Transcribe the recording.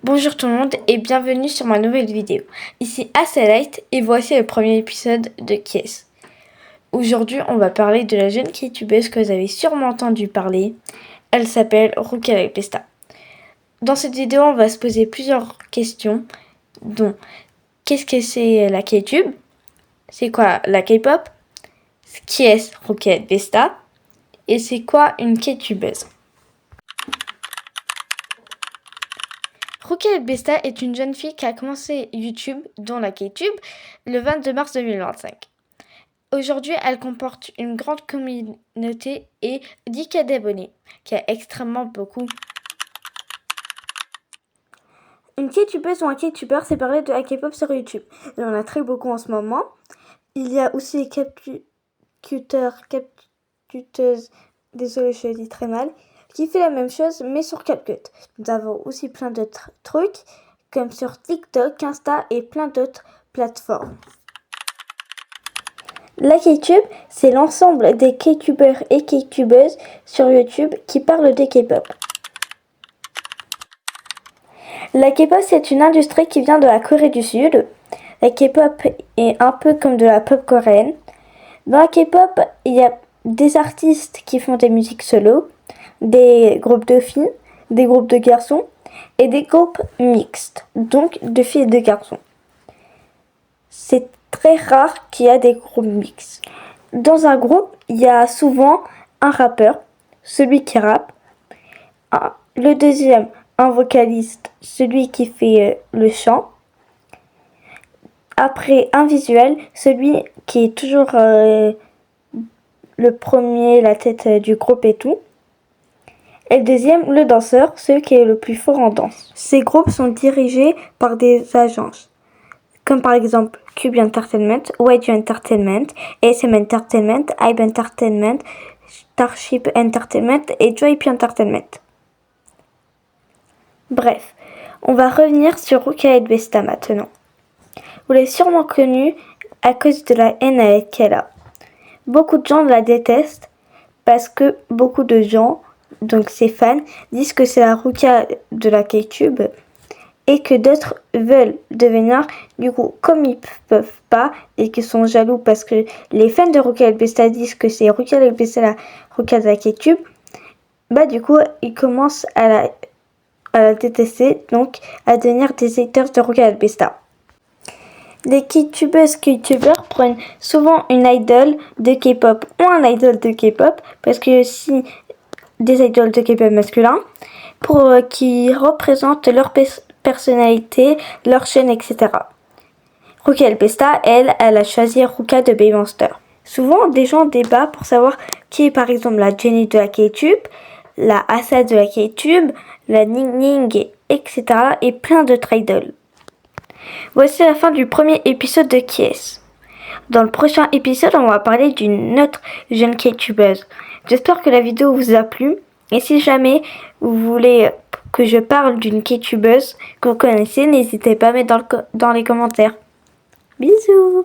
Bonjour tout le monde et bienvenue sur ma nouvelle vidéo. Ici Asalite et voici le premier épisode de Qui est-ce. Aujourd'hui on va parler de la jeune youtubeuse que vous avez sûrement entendu parler. Elle s'appelle Rukia La Pesta. Dans cette vidéo on va se poser plusieurs questions, dont qu'est-ce que c'est la K-tube, c'est quoi la K-pop, qui est Rukia La Pesta et c'est quoi une K-tubeuse. Rukia La Pesta est une jeune fille qui a commencé YouTube, dont la K-tube, le 22 mars 2025. Aujourd'hui, elle comporte une grande communauté et 10K d'abonnés, qui est extrêmement beaucoup. Une K-tubeuse ou un K-tubeur, c'est parler de la K-pop sur YouTube. Il y en a très beaucoup en ce moment. Il y a aussi les captuteuses, désolé je le dis très mal, qui fait la même chose mais sur CapCut. Nous avons aussi plein d'autres trucs comme sur TikTok, Insta et plein d'autres plateformes. La K-tube, c'est l'ensemble des K-tubeurs et K-tubeuses sur YouTube qui parlent de K-pop. La K-pop, c'est une industrie qui vient de la Corée du Sud. La K-pop est un peu comme de la pop coréenne. Dans la K-pop, il y a des artistes qui font des musiques solo, des groupes de filles, des groupes de garçons et des groupes mixtes, donc de filles et de garçons. C'est très rare qu'il y ait des groupes mixtes. Dans un groupe, il y a souvent un rappeur, celui qui rappe, le deuxième, un vocaliste, celui qui fait le chant. Après, un visuel, celui qui est toujours le premier, la tête du groupe et tout. Et le deuxième, le danseur, celui qui est le plus fort en danse. Ces groupes sont dirigés par des agences, comme par exemple Cube Entertainment, YG Entertainment, SM Entertainment, Hybe Entertainment, Starship Entertainment et JYP Entertainment. Bref, on va revenir sur Rukia La Pesta maintenant. Vous l'avez sûrement connue à cause de la haine qu'elle a. Beaucoup de gens la détestent parce que beaucoup de gens, donc ses fans, disent que c'est la Rukia de la K-tube et que d'autres veulent devenir. Du coup, comme ils peuvent pas et qu'ils sont jaloux parce que les fans de Rukia La Pesta disent que c'est Rukia La Pesta la Rukia de la K-tube, du coup, ils commencent à la détester, donc à devenir des haters de Rukia La Pesta. Les K-tubeuses, K-tubeurs prennent souvent une idole de K-pop ou un idole de K-pop, parce qu'il y a aussi des idoles de K-pop masculins, pour qui représentent leur personnalité, leur chaîne, etc. Rukia La Pesta, elle a choisi Rukia de Baby Monster. Souvent, des gens débattent pour savoir qui est par exemple la Jennie de la K-tube, la Asa de la K-tube, la Ning Ning, etc. et plein d'autres idoles. Voici la fin du premier épisode de Qui est-ce. Dans le prochain épisode, on va parler d'une autre jeune K-tubeuse. J'espère que la vidéo vous a plu. Et si jamais vous voulez que je parle d'une K-tubeuse que vous connaissez, n'hésitez pas à mettre dans les commentaires. Bisous!